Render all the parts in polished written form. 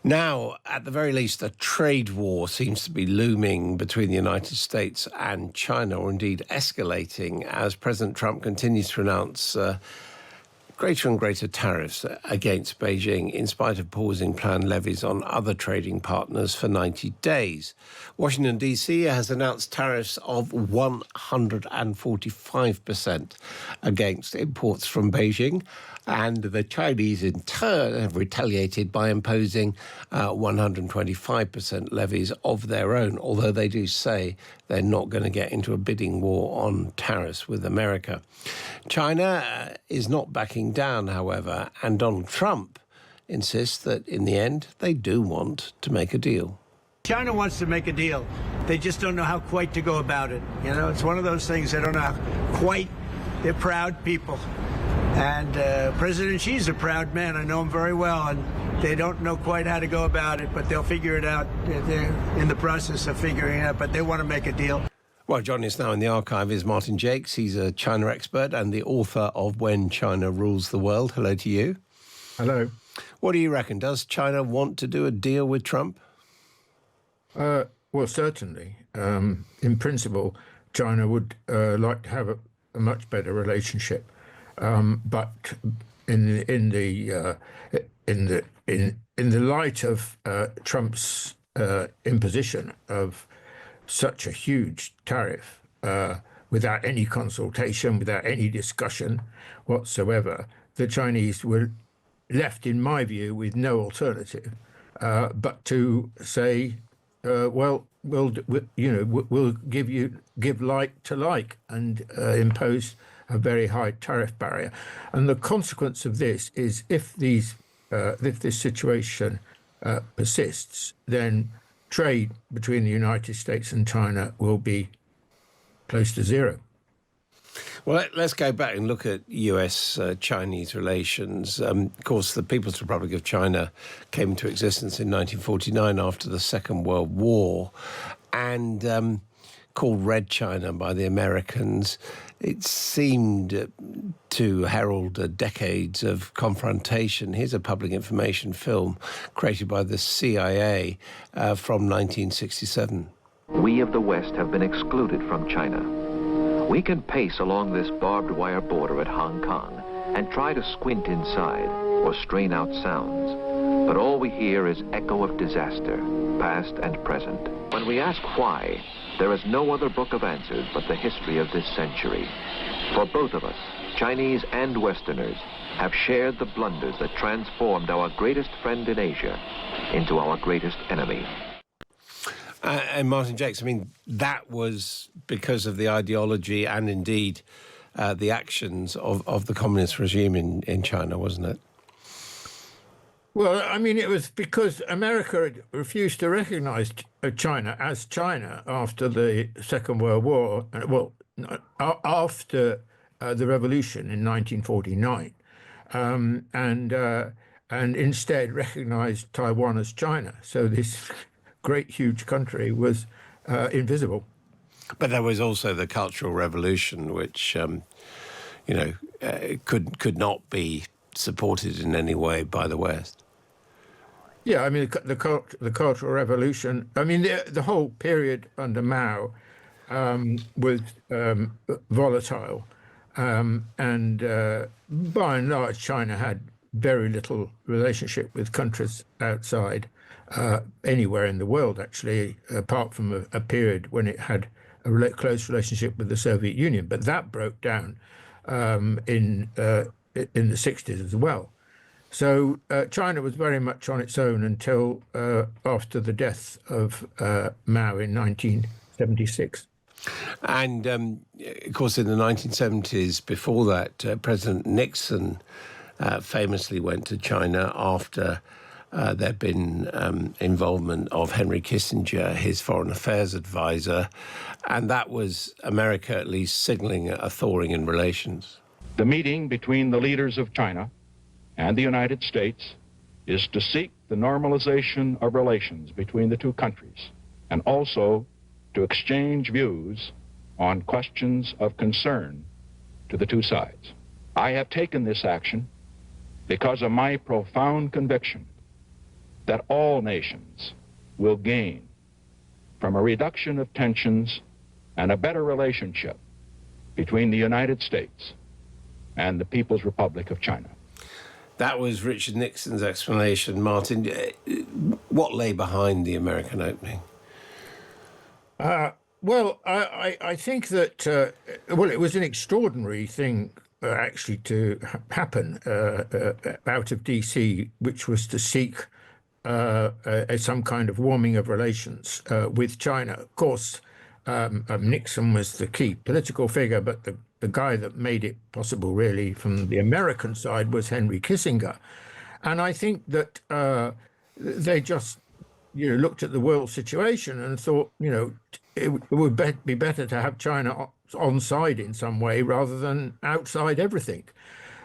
Now, at the very least, a trade war seems to be looming between the United States and China, or indeed escalating, as President Trump continues to announce greater and greater tariffs against Beijing, in spite of pausing planned levies on other trading partners for 90 days. Washington, D.C. has announced tariffs of 145% against imports from Beijing, and the Chinese, in turn, have retaliated by imposing 125% levies of their own, although they do say they're not going to get into a bidding war on tariffs with America. China is not backing down, however, and Donald Trump insists that, in the end, they do want to make a deal. China wants to make a deal. They just don't know how quite to go about it. You know, it's one of those things they don't know how quite. They're proud people. And President Xi's a proud man. I know him very well, and they don't know quite how to go about it, but they'll figure it out. They're in the process of figuring it out, but they want to make a deal. Well, joining us now in the archive is Martin Jacques. He's a China expert and the author of When China Rules the World. Hello to you. Hello. What do you reckon? Does China want to do a deal with Trump? Well, certainly. In principle, China would like to have a much better relationship. But in the light of Trump's imposition of such a huge tariff without any consultation, without any discussion whatsoever, the Chinese were left, in my view, with no alternative but to say, well, we'll give like to like and impose a very high tariff barrier. And the consequence of this is if this situation persists, then trade between the United States and China will be close to zero. Well, let's go back and look at US-Chinese relations. Of course, the People's Republic of China came into existence in 1949 after the Second World War, and called Red China by the Americans. It seemed to herald decades of confrontation. Here's a public information film created by the CIA from 1967. We of the West have been excluded from China. We can pace along this barbed wire border at Hong Kong and try to squint inside or strain out sounds. But all we hear is echo of disaster, past and present. When we ask why, there is no other book of answers but the history of this century. For both of us, Chinese and Westerners, have shared the blunders that transformed our greatest friend in Asia into our greatest enemy. And Martin Jacques, I mean, that was because of the ideology and indeed the actions of the communist regime in China, wasn't it? Well, I mean, it was because America had refused to recognize China as China after the Second World War, well, after the revolution in 1949, and instead recognized Taiwan as China. So this great, huge country was invisible. But there was also the Cultural Revolution, which, could not be supported in any way by the West. Yeah, I mean, the Cultural Revolution, I mean, the whole period under Mao was volatile. And by and large, China had very little relationship with countries outside anywhere in the world, actually, apart from a period when it had a close relationship with the Soviet Union. But that broke down in the 60s as well. So China was very much on its own until after the death of Mao in 1976. And, of course, in the 1970s, before that, President Nixon famously went to China after there'd been involvement of Henry Kissinger, his foreign affairs advisor, and that was America at least signaling a thawing in relations. The meeting between the leaders of China and the United States is to seek the normalization of relations between the two countries and also to exchange views on questions of concern to the two sides. I have taken this action because of my profound conviction that all nations will gain from a reduction of tensions and a better relationship between the United States and the People's Republic of China. That was Richard Nixon's explanation. Martin, what lay behind the American opening? Well, I think that, well, it was an extraordinary thing actually to happen out of DC, which was to seek some kind of warming of relations with China. Of course, Nixon was the key political figure, but the guy that made it possible really from the American side was Henry Kissinger. And I think that they just, looked at the world situation and thought, it would be better to have China on side in some way rather than outside everything.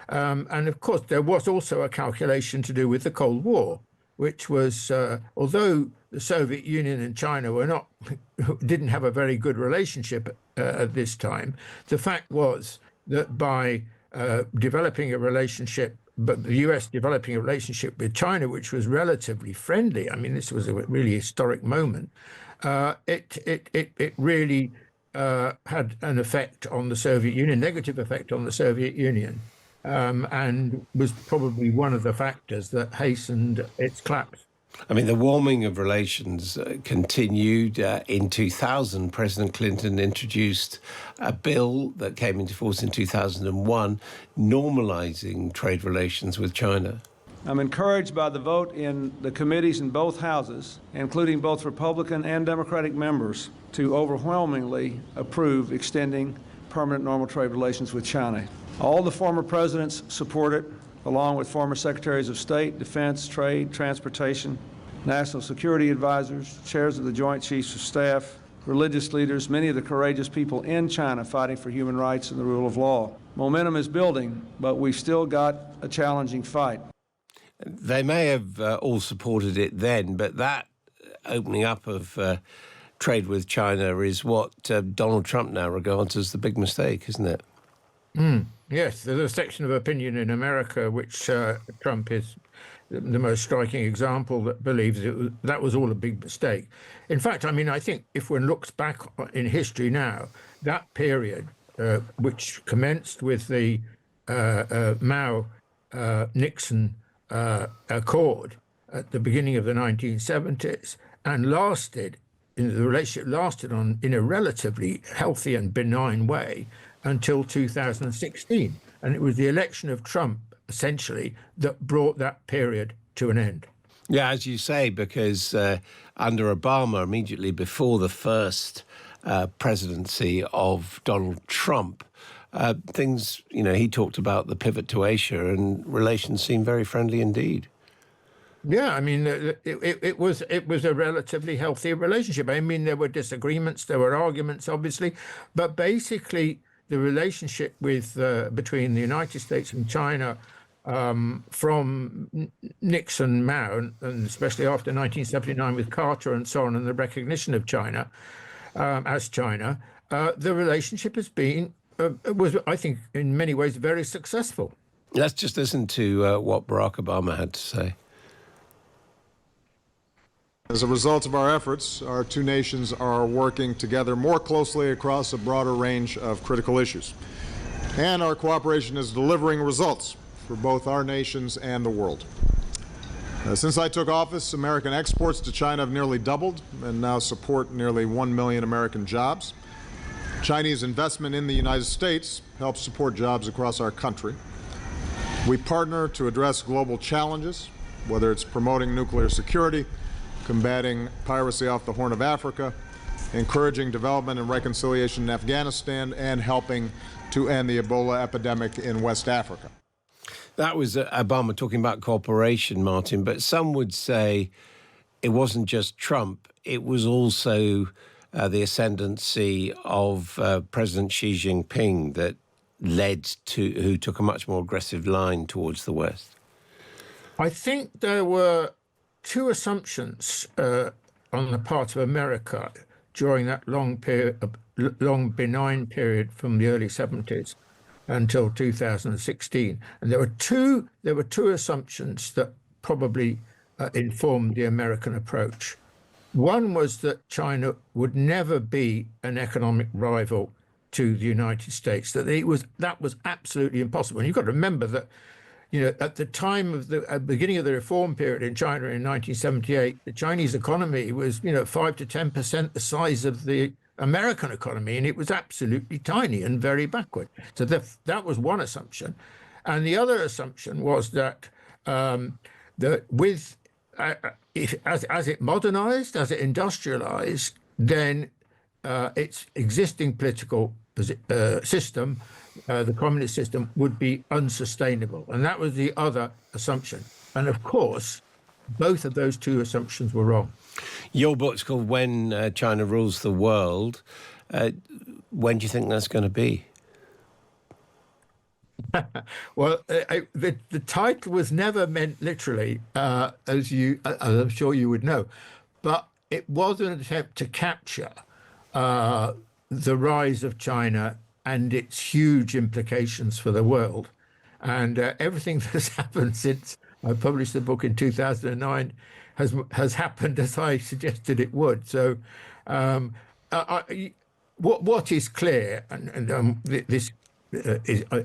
And of course, there was also a calculation to do with the Cold War, which was, although the Soviet Union and China didn't have a very good relationship at this time, the fact was that by developing a relationship, but the US developing a relationship with China, which was relatively friendly, I mean, this was a really historic moment, it really had an effect on the Soviet Union, negative effect on the Soviet Union, and was probably one of the factors that hastened its collapse. I mean, the warming of relations continued. In 2000, President Clinton introduced a bill that came into force in 2001, normalizing trade relations with China. I'm encouraged by the vote in the committees in both houses, including both Republican and Democratic members, to overwhelmingly approve extending permanent normal trade relations with China. All the former presidents support it, along with former secretaries of state, defense, trade, transportation, national security advisors, chairs of the Joint Chiefs of Staff, religious leaders, many of the courageous people in China fighting for human rights and the rule of law. Momentum is building, but we've still got a challenging fight. They may have all supported it then, but that opening up of trade with China is what Donald Trump now regards as the big mistake, isn't it? Yes, there's a section of opinion in America which Trump is the most striking example that believes that was all a big mistake. In fact, I mean, I think if one looks back in history now, that period, which commenced with the Mao-Nixon Accord at the beginning of the 1970s and lasted, the relationship lasted in a relatively healthy and benign way until 2016. And it was the election of Trump, essentially, that brought that period to an end. Yeah, as you say, because under Obama, immediately before the first presidency of Donald Trump, things, he talked about the pivot to Asia and relations seemed very friendly indeed. Yeah, I mean, it was a relatively healthy relationship. I mean, there were disagreements, there were arguments, obviously, but basically the relationship between the United States and China from Nixon, Mao, and especially after 1979 with Carter and so on, and the recognition of China as China, the relationship has been, was, I think, in many ways very successful. Let's just listen to what Barack Obama had to say. As a result of our efforts, our two nations are working together more closely across a broader range of critical issues. And our cooperation is delivering results for both our nations and the world. Since I took office, American exports to China have nearly doubled and now support nearly 1 million American jobs. Chinese investment in the United States helps support jobs across our country. We partner to address global challenges, whether it's promoting nuclear security, combating piracy off the Horn of Africa, encouraging development and reconciliation in Afghanistan, and helping to end the Ebola epidemic in West Africa. That was Obama talking about cooperation, Martin, but some would say it wasn't just Trump, it was also the ascendancy of President Xi Jinping that who took a much more aggressive line towards the West. I think there were two assumptions on the part of America during that long benign period from the early 70s until 2016, and there were two assumptions that probably informed the American approach. One was that China would never be an economic rival to the United States, that was absolutely impossible. And you've got to remember that, at the time of the beginning of the reform period in China in 1978, the Chinese economy was, 5 to 10% the size of the American economy, and it was absolutely tiny and very backward. So that was one assumption. And the other assumption was that as it modernized, as it industrialized, then its existing political system, the communist system, would be unsustainable. And that was the other assumption. And of course, both of those two assumptions were wrong. Your book's called When China Rules the World. When do you think that's going to be? Well, the title was never meant literally, as I'm sure you would know, but it was an attempt to capture the rise of China and its huge implications for the world. And everything that's happened since I published the book in 2009 has happened as I suggested it would. So what is clear, and this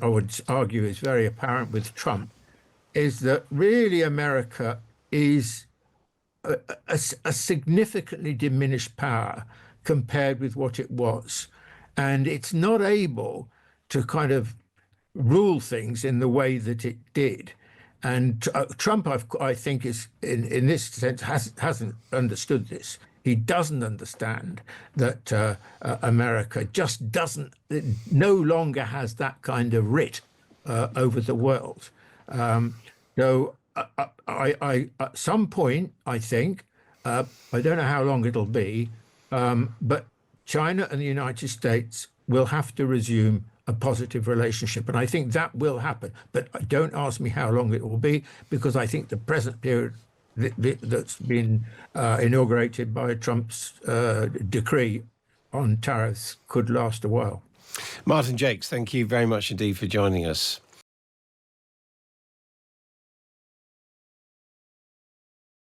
I would argue is very apparent with Trump, is that really America is a significantly diminished power compared with what it was. And it's not able to kind of rule things in the way that it did. And Trump, I think, is in this sense hasn't understood this. He doesn't understand that America just no longer has that kind of writ over the world. So at some point, I think, I don't know how long it'll be, but China and the United States will have to resume a positive relationship. And I think that will happen. But don't ask me how long it will be, because I think the present period that's been inaugurated by Trump's decree on tariffs could last a while. Martin Jacques, thank you very much indeed for joining us.